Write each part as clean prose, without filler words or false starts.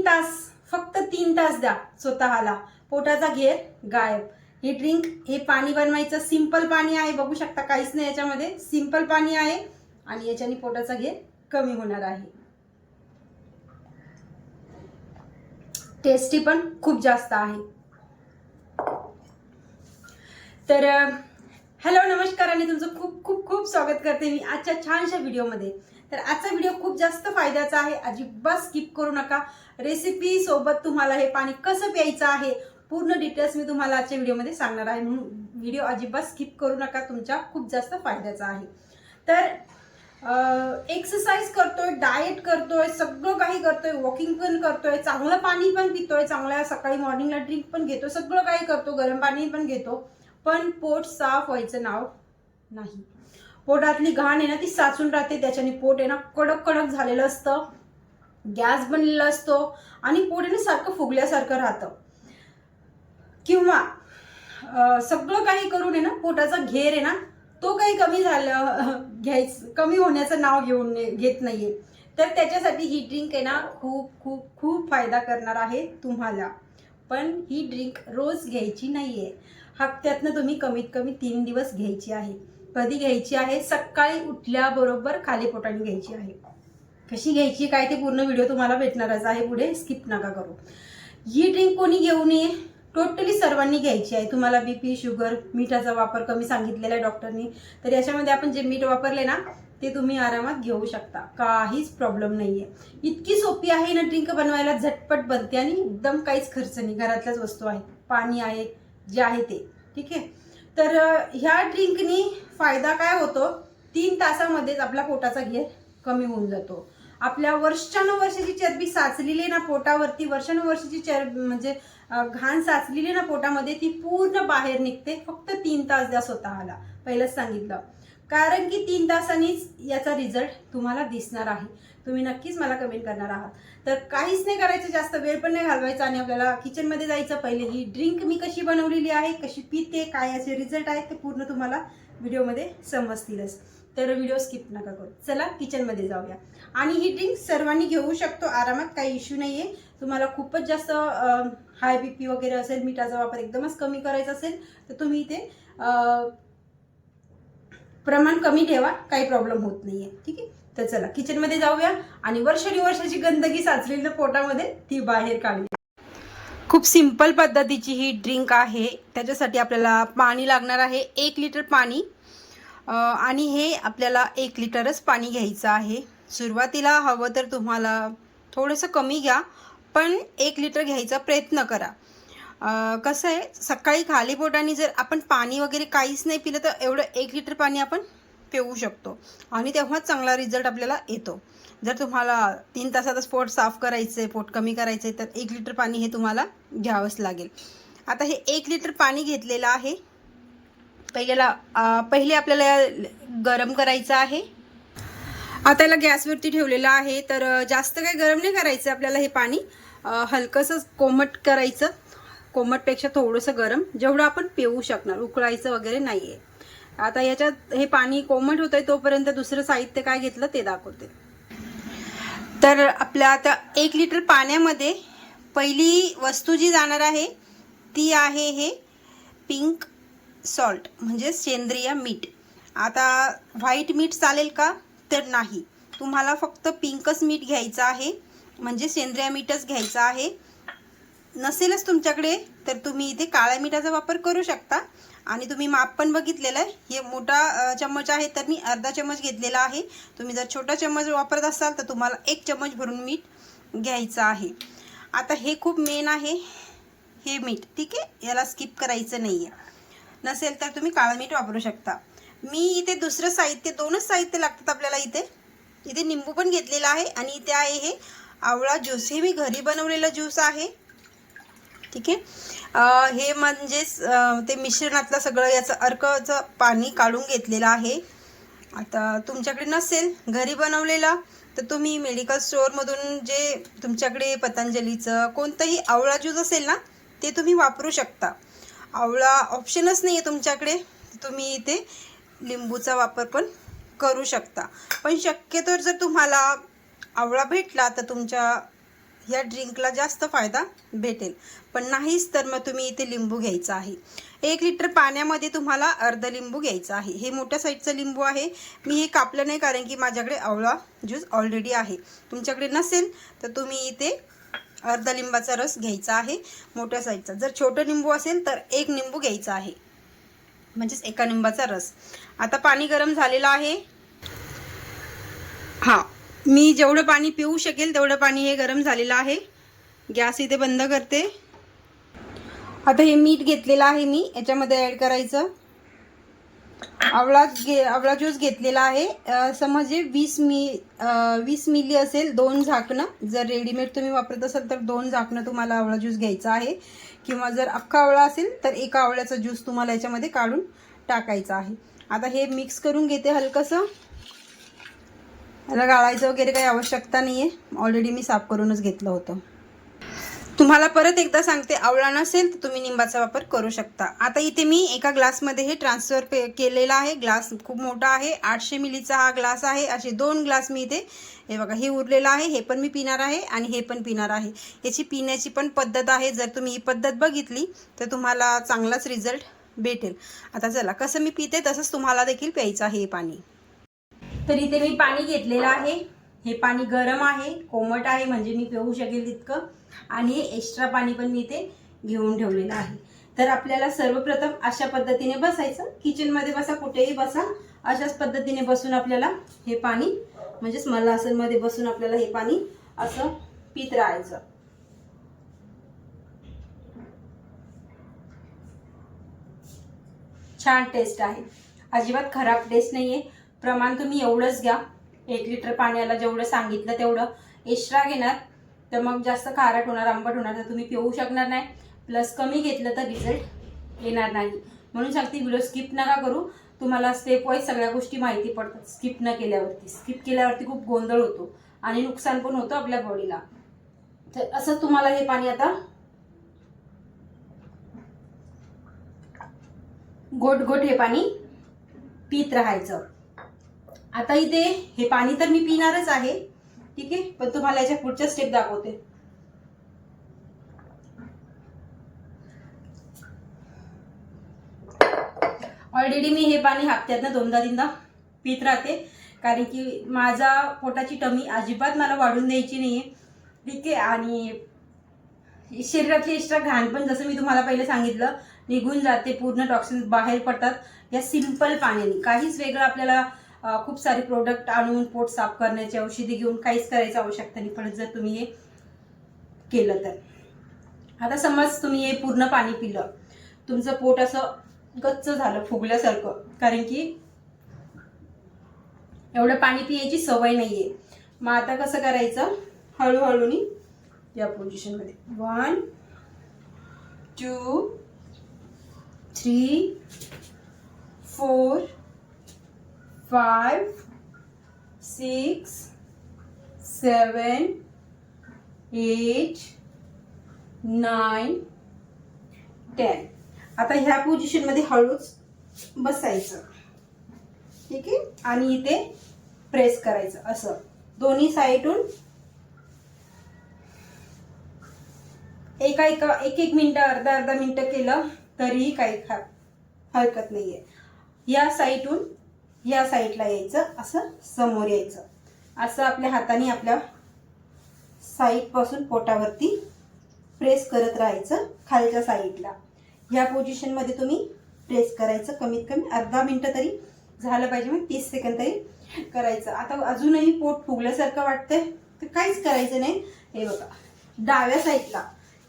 तास, फक्त 3 तास द्या स्वतःला, पोटाचा घेर गायब. हे ड्रिंक, हे पाणी बनवायचं सिंपल पाणी आहे, बघू शकता काहीच नाही याच्यामध्ये, सिंपल पाणी आहे आणि याच्याने पोटाचा घेर कमी होणार आहे. टेस्टी पण खूप जास्त आहे. तर हॅलो नमस्कार आणि तुमचं खूप खूप खूप स्वागत करते मी आजच्या छानशा व्हिडिओमध्ये. तर आजचा व्हिडिओ खूप जास्त फायद्याचा आहे, अजिबात स्किप करू नका. रेसिपी सोबत तुम्हाला हे पाणी कसं प्यायचं आहे पूर्ण डिटेल्स मी तुम्हाला आजच्या व्हिडिओमध्ये सांगणार आहे, म्हणून व्हिडिओ अजिबात स्किप करू नका, तुमच्या खूप जास्त फायद्याचा आहे. तर एक्सरसाइज करतोय, डाएट करतोय, सगळं काही करतोय, वॉकिंग पण करतोय, चांगलं पाणी पण पितोय, चांगल्या सकाळी मॉर्निंगला ड्रिंक पण घेतो, सगळं काही करतो, गरम पाणी पण घेतो, पण पोट साफ व्हायचं नाव नाही. पोटातली घाण आहे ना ती साचून राहते, त्याच्याने पोट आहे ना कडक कडक झालेलं असतं, गॅस बनलेला असतो आणि पोट आहे ना सारखं फुगल्यासारखं राहतं. किंवा सगळं काही करून आहे ना पोटाचा घेर आहे ना तो काही कमी कमी होण्याचं नाव घेत नाहीये. तर त्याच्यासाठी ही ड्रिंक आहे ना खूप खूप खूप फायदा करणार आहे तुम्हाला. पण ही ड्रिंक रोज घ्यायची नाहीये, हप्त्यातनं तुम्ही कमीत कमी 3 दिवस घ्यायची आहे. कधी घ्यायची आहे? सकाळी उठल्याबरोबर खाली पोटाने घ्यायची आहे. कशी घ्यायची काय ते पूर्ण व्हिडिओ तुम्हाला भेटणारच आहे, पुढे स्किप नका करू. ही ड्रिंक कोणी घेऊ नये, टोटली सर्वांनी घ्यायची आहे. तुम्हाला बीपी, शुगर, मिठाचा वापर कमी सांगितलेला आहे डॉक्टरनी, तर याच्यामध्ये आपण जे मीठ वापरले ना ते तुम्ही आरामात घेऊ शकता, काहीच प्रॉब्लेम नाहीये. इतकी सोपी आहे ना ड्रिंक बनवायला, झटपट बनते आणि एकदम काहीच खर्च नाही, घरातल्याच वस्तू आहेत, पाणी आहे जे आहे ते, ठीक आहे. तर ह्या ड्रिंकनी फायदा काय होतो, 3 तासामध्येच आपल्या पोटाचा घेर कमी होऊन जातो. आपल्या वर्षानुवर्षाची चरबी साचलेली ना पोटावरती, वर्षानुवर्षाची म्हणजे घाण साचलेली ना पोटामध्ये, ती पूर्ण बाहेर निघते. फक्त 3 तास द्या स्वतःला, पहिलंच सांगितलं, कारण की 3 तासांनीच याचा रिझल्ट तुम्हाला दिसणार आहे. तुम्ही नक्कीच मला कमेंट करणार आहात. तर काहीच नाही करायचं, जास्त वेळ पण नाही घालवायचा आणि आपल्याला किचनमध्ये जायचं. पहिले ही ड्रिंक मी कशी बनवलेली आहे, कशी पिते, काय याचे रिझल्ट आहेत ते पूर्ण तुम्हाला व्हिडिओमध्ये समजतीलच. तर व्हिडिओ स्किप नका करू. चला किचनमध्ये जाऊया. आणि ही ड्रिंक सर्वांनी घेऊ शकतो आरामात, काही इश्यू नाहीये. तुम्हाला खूपच जास्त हाय बीपी वगैरे असेल, मिठाचा वापर एकदमच कमी करायचा असेल तर तुम्ही इथे प्रमाण कमी ठेवा, काही प्रॉब्लेम होत नाहीये, ठीक आहे. तर चला किचनमध्ये जाऊया आणि वर्षानुवर्षाची गंदगी साचलेली पोटामध्ये ती बाहेर काढूया. खूप सिंपल पद्धतीची ही ड्रिंक आहे. त्याच्यासाठी आपल्याला पाणी लागणार आहे, 1 लिटर पाणी. आणि हे आपल्याला 1 लिटरच पाणी घ्यायचं आहे. सुरुवातीला हवं तर तुम्हाला थोडंसं कमी घ्या, पण 1 लिटर घ्यायचा प्रयत्न करा. कसं आहे, सकाळी खाली पोटाने जर आपण पाणी वगैरे काहीच नाही पिलं तर एवढं 1 लिटर पाणी आपण पिऊ शकतो आणि तेव्हाच चांगला रिझल्ट आपल्याला येतो. जर तुम्हाला 3 तासातच पोट साफ करायचं आहे, पोट कमी करायचं आहे, तर 1 लिटर पाणी हे तुम्हाला घ्यावंच लागेल. आता हे 1 लिटर पाणी घेतलेलं आहे. पहिले आपल्याला गरम करायचं आहे. आता याला गॅसवरती ठेवलेलं आहे. तर जास्त काही गरम नाही करायचं आपल्याला, हे पाणी हलकंसं कोमट करायचं. कोमटपेक्षा थोडंसं गरम, जेवढं आपण पिऊ शकणार, उकळायचं वगैरे नाही आहे. आता याच्यात हे पाणी कोमट होतंय तोपर्यंत दुसरं साहित्य काय घेतलं ते दाखवते. तर आपल्या आता 1 लिटर पाण्यामध्ये पहिली वस्तू जी जाणार आहे ती आहे हे पिंक सॉल्ट, म्हणजे सेंद्रिय मीठ. आता व्हाईट मीठ चालेल का? तर नाही, तुम्हाला फक्त पिंकच मीठ घ्यायचं आहे, म्हणजे सेंद्रिय मीठच घ्यायचं आहे. नसेलच तुमच्याकडे तर तुम्ही इथे काळ्या मिठाचा वापर करू शकता. आणि तुम्ही माप पण बघितलेलं आहे, हे मोठा चम्मच आहे तर मी अर्धा चम्मच घेतलेला आहे. तुम्ही जर छोटा चम्मच वापरत असाल तर तुम्हाला 1 चम्मच भरून मीठ घ्यायचं आहे. आता हे खूप मेन आहे, हे मीठ, ठीक आहे, याला स्किप करायचं नाही आहे. नसेल तर तुम्ही काळं मीठ वापरू शकता. मी इथे दुसरं साहित्य, 2च साहित्य लागतात आपल्याला. इथे निंबू पण घेतलेला आहे आणि इथे आहे हे आवळा ज्यूस. हे मी घरी बनवलेलं ज्यूस आहे, ठीक आहे. हे म्हणजेच ते मिश्रणातलं सगळं याचं अर्कचं पाणी काढून घेतलेलं आहे. आता तुमच्याकडे नसेल घरी बनवलेलं तर तुम्ही मेडिकल स्टोअरमधून जे तुमच्याकडे पतंजलीचं कोणतंही आवळा ज्यूस असेल ना ते तुम्ही वापरू शकता. आवळा ऑप्शनच नाही आहे तुमच्याकडे, तुम्ही इथे लिंबूचा वापर पण करू शकता. पण शक्यतो जर तुम्हाला आवळा भेटला तर तुमच्या या ड्रिंकला जास्त फायदा भेटेल. पण नाहीच तर मग तुम्ही इथे लिंबू घ्यायचा आहे. 1 लिटर पाण्यामध्ये तुम्हाला अर्ध लिंबू घ्यायचा आहे. हे मोठ्या साईजचं लिंबू आहे. मी हे कापलं नाही कारण की माझ्याकडे आवळा ज्यूस ऑलरेडी आहे. तुमच्याकडे नसेल तर तुम्ही इथे अर्धा लिंबाचा रस घ्यायचा आहे मोठ्या साईजचा. जर छोटं लिंबू असेल तर 1 लिंबू घ्यायचा आहे, म्हणजेच 1 लिंबाचा रस. आता पाणी गरम झालेलं आहे. हां, मी जेवढं पाणी पिऊ शकेल तेवढं पाणी हे गरम झालेलं आहे. गॅस इथे बंद करते. आता हे मीठ घेतलेलं आहे मी याच्यामध्ये ॲड करायचं. आवळा ज्यूस घेतलेला आहे. समजे 20 मिली असेल 2 झाकणं. जर रेडीमेड तुम्ही वापरत असाल तर 2 झाकणं तुम्हाला आवळा ज्यूस घ्यायचा आहे, किंवा जर अख्खा आवळा असेल तर 1 आवळ्याचा ज्यूस तुम्हाला याच्यामध्ये काढून टाकायचा आहे. आता हे मिक्स करून घेते हलकंसं. याला गाळायचं वगैरे काही आवश्यकता नाही आहे, ऑलरेडी मी साफ करूनच घेतलं होतं. तुम्हाला परत एकदा सांगते, आवळा नसेल तर तुम्ही निंबाचा वापर करू शकता. आता इथे मी एका ग्लासमध्ये हे ट्रान्सफर केलेला आहे. ग्लास खूप मोठा आहे, 800 मिलीचा हा ग्लास आहे. असे 2 ग्लास मी इथे, हे बघा, हे उरलेलं आहे. हे पण मी पिणार आहे आणि हे पण पिणार आहे. याची पिण्याची पण पद्धत आहे. जर तुम्ही ही पद्धत बघितली तर तुम्हाला चांगलाच रिझल्ट भेटेल. आता चला, कसं मी पिते तसंच तुम्हाला देखील प्यायचं आहे हे पाणी. तर इथे मी पाणी घेतलेलं आहे. हे पाणी गरम आहे, कोमट आहे, म्हणजे मी पिऊ शकेल तितकं. आणि हे एक्स्ट्रा पाणी पण मी इथे घेऊन ठेवलेलं आहे. तर आपल्याला सर्वप्रथम अशा पद्धतीने बसायचं. किचनमध्ये बसा, कुठेही बसा, अशाच पद्धतीने बसून आपल्याला हे पाणी, म्हणजेच मलासनमध्ये बसून आपल्याला हे पाणी असं पित राहायचं. छान टेस्ट आहे, अजिबात खराब टेस्ट नाही आहे. प्रमाण तुम्ही एवढंच घ्या. 1 लिटर पाण्याला जेवढं सांगितलं तेवढं. एक्स्ट्रा घेणार तर मग जास्त खारट होणार, आंबट होणार, तर तुम्ही पिऊ शकणार नाही. प्लस कमी घेतलं तर रिझल्ट येणार नाही. म्हणून सांगते, व्हिडिओ स्किप नका करू. तुम्हाला स्टेप वाईज सगळ्या गोष्टी माहिती पडतात स्किप न केल्यावरती. स्किप केल्यावरती खूप गोंधळ होतो आणि नुकसान पण होतं आपल्या बॉडीला. तर असं तुम्हाला हे पाणी आता गोट गोट हे पाणी पित राहायचं. आता इथे हे पाणी तर मी पिणारच आहे, ठीक आहे, पण तुम्हाला याच्या पुढच्या स्टेप दाखवते. ऑलरेडी मी हे पाणी हप्त्यातनं 2दा-3दा पित राहते, कारण की माझा पोटाची टमी अजिबात मला वाढून द्यायची नाहीये, ठीक आहे. आणि शरीरातली एक्स्ट्रा घाण पण, जसं मी तुम्हाला पहिले सांगितलं, निघून जाते. पूर्ण टॉक्सिन्स बाहेर पडतात या सिंपल पाण्याने. काहीच वेगळं आपल्याला खूप सारे प्रोडक्ट आणून पोट साफ करण्याची औषधी घेऊन काहीच करायचं आवश्यकता नाही पडत, जर तुम्ही हे केलं तर. आता समज तुम्ही हे पूर्ण पाणी पिलं, तुमचं पोट असं गच्च झालं, फुगल्यासारखं, कारण की एवढं पाणी पियाची सवय नाहीये. मग आता कसं करायचं, हळूहळूनी या पोझिशनमध्ये 1 2 3 4 5 6 7 8 9 10. आता ह्या पोझिशनमध्ये हळूच बसायचं, ठीक आहे. आणि इथे प्रेस करायचं असं दोन्ही साईडून. एक मिनिटं, अर्धा मिनिटं केलं तरीही काही हरकत नाहीये. या साईडून या साईडला यायचं, असं समोर यायचं, असं आपल्या हाताने आपल्या साईडपासून पोटावरती प्रेस करत राहायचं खालच्या साईडला. ह्या पोझिशनमध्ये तुम्ही प्रेस करायचं. कमीत कमी अर्धा मिनिटं तरी झालं पाहिजे, मग 30 सेकंद तरी करायचं. आता अजूनही पोट फुगल्यासारखं वाटतंय तर काहीच करायचं नाही. हे बघा, डाव्या साईडला,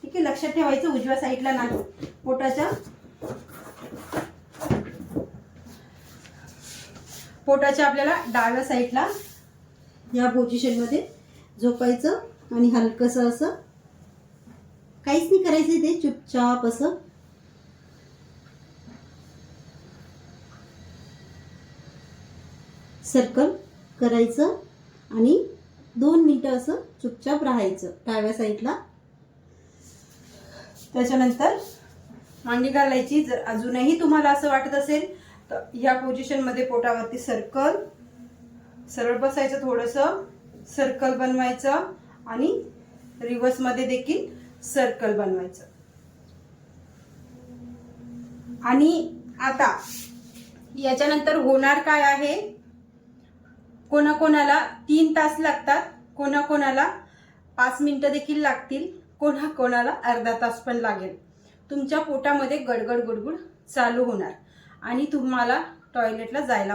ठीक आहे, लक्षात ठेवायचं, उजव्या साईडला नाही. पोटाच्या आपल्याला डाव्या साईडला या पोझिशनमध्ये झोपायचं आणि हलकंसं असं, काहीच नाही करायचं, ते चुपचाप असं सर्कल करायचं आणि 2 मिनिटं असं चुपचाप राहायचं डाव्या साईडला. त्याच्यानंतर मांडी घालायची. जर अजूनही तुम्हाला असं वाटत असेल तर ह्या पोझिशनमध्ये पोटावरती सर्कल, सरळ बसायचं, थोडंसं सर्कल बनवायचं आणि रिव्हर्समध्ये देखील सर्कल बनवायचं. आणि आता याच्यानंतर होणार काय आहे, कोणाकोणाला 3 तास लागतात, कोणाकोणाला 5 मिनिटं देखील लागतील, कोणाकोणाला अर्धा तास पण लागेल. तुमच्या पोटामध्ये गडगड गुडगुड चालू होणार आणि तुम्हाला टॉयलेटला जायला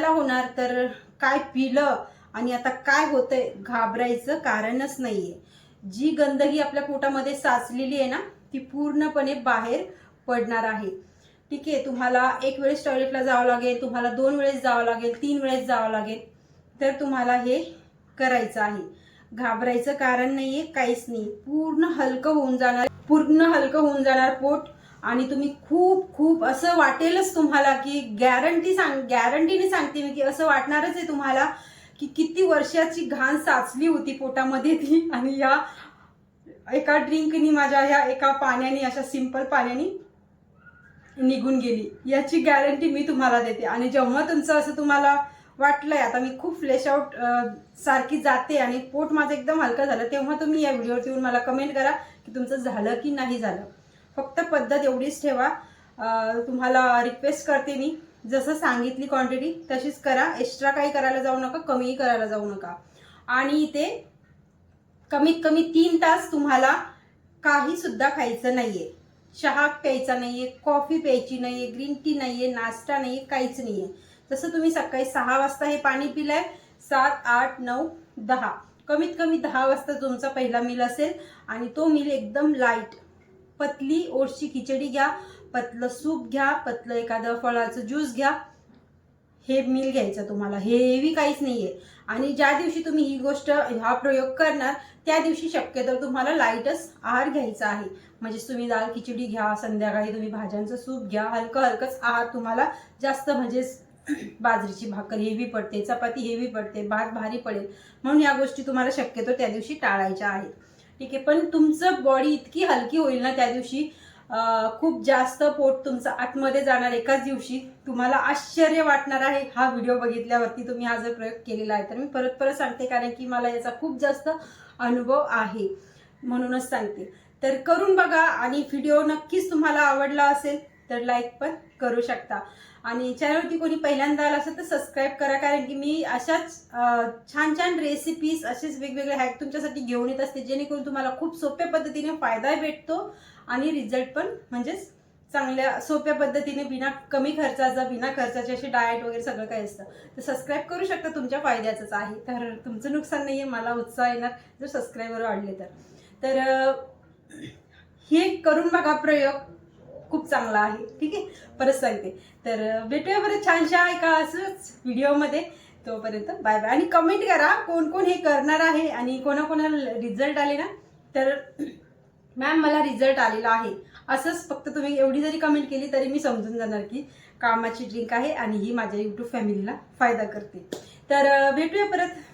होणार. तर काय पिलं आणि आता काय होतंय, घाबरायचं कारणच नाहीये. जी गंदगी आपल्या पोटामध्ये साचलेली आहे ना, ती पूर्णपणे बाहेर पडणार आहे. ठीक आहे, तुम्हाला 1 वेळेस टॉयलेटला जावं लागेल, तुम्हाला 2 वेळेस जावं लागेल, 3 वेळेस जावं लागेल, तर तुम्हाला हे करायचं आहे. घाबरायचं कारण नाहीये, काहीच नाही. पूर्ण हलकं होऊन जाणार पोट. आणि तुम्ही खूप खूप असं वाटेलच तुम्हाला की गॅरंटीने सांगते मी की असं वाटणारच आहे तुम्हाला की किती वर्षाची घाण साचली होती पोटामध्ये ती, आणि या एका ड्रिंकनी, माझ्या ह्या एका पाण्याने, अशा सिंपल पाण्याने निघून गेली, याची गॅरंटी मी तुम्हाला देते. आणि जेव्हा तुमचं असं तुम्हाला वाटलंय आता मी खूप फ्लेश आउट सारखी जाते आणि पोट माझं एकदम हलकं झालं, तेव्हा तुम्ही या व्हिडिओवरती येऊन मला कमेंट करा की तुमचं झालं की नाही झालं. फक्त पद्धत एवढीच ठेवा. तुम्हाला रिक्वेस्ट करते मी, जसं सांगितली क्वांटिटी तशीच करा. एक्स्ट्रा काही करायला जाऊ नका, कमीही करायला जाऊ नका. आणि इथे कमीत कमी 3 तास तुम्हाला काही सुद्धा खायचं नाहीये, चहा प्यायचा नाहीये, कॉफी प्यायची नाहीये, ग्रीन टी नाहीये, नाश्ता नाहीये, काहीच नाहीये. जसं तुम्ही सकाळी 6 वाजता हे पाणी पिलंय, 7, 8, 9, 10, कमीत कमी 10 वाजता तुमचा पहिला मील असेल. आणि तो मील एकदम लाईट, पतली ओट्सची खिचडी घ्या, पतलं सूप घ्या, पतलं एखादं फळाचं ज्यूस घ्या. हे मील घ्यायचं तुम्हाला, हेवी काहीच नाहीये. आणि ज्या दिवशी तुम्ही ही गोष्ट, हा प्रयोग करणार, त्या दिवशी शक्यतो तुम्हाला लाईटच आहार घ्यायचा आहे. म्हणजे तुम्ही दाल खिचडी घ्या, संध्याकाळी तुम्ही भाज्यांचं सूप घ्या, हलकंच आहार तुम्हाला जास्त. म्हणजे बाजरीची भाकर हेवी पडते, चपाती हेवी पडते, भात भारी पडेल, म्हणून या गोष्टी तुम्हाला शक्यतो त्या दिवशी टाळायच्या आहेत. ठीक आहे, पण तुमचं बॉडी इतकी हलकी होईल ना त्या दिवशी, खूप जास्त पोट तुमचं आतमध्ये जाणार एकाच दिवशी. तुम्हाला आश्चर्य वाटणार आहे हा व्हिडिओ बघितल्यावरती, तुम्ही हा जर प्रयोग केलेला आहे तर. मी परत सांगते कारण की मला याचा खूप जास्त अनुभव आहे, म्हणूनच सांगते. तर करून बघा. आणि व्हिडिओ नक्कीच तुम्हाला आवडला असेल तर लाईक पण करू शकता. आणि चॅनलवरती कोणी पहिल्यांदा आला असेल तर सबस्क्राईब करा, कारण की मी अशाच छान छान रेसिपीज, असेच वेगवेगळे हॅक तुमच्यासाठी घेऊन येत असते, जेणेकरून तुम्हाला खूप सोप्या पद्धतीने फायदा भेटतो आणि रिझल्ट पण म्हणजेच चांगल्या सोप्या पद्धतीने, कमी खर्चाचा, बिना खर्चाचे असे डाएट वगैरे सगळं काही असतं. तर सबस्क्राईब करू शकता, तुमच्या फायद्याचंच आहे. तर तुमचं नुकसान नाही आहे, मला उत्साह येणार जर सबस्क्राईबर वाढले तर. हे करून बघा प्रयोग, खूप चांगला आहे. ठीक आहे, परत सांगते. तर भेटूया परत छानशा एका असंच व्हिडिओमध्ये. तोपर्यंत बाय बाय. आणि कमेंट करा कोण कोण हे करणार आहे आणि कोणाकोणाला रिझल्ट आले ना, तर मॅम मला रिझल्ट आलेला आहे असंच फक्त तुम्ही एवढी जरी कमेंट केली तरी मी समजून जाणार की कामाची ड्रिंक आहे आणि ही माझ्या यूट्यूब फॅमिलीला फायदा करते. तर भेटूया परत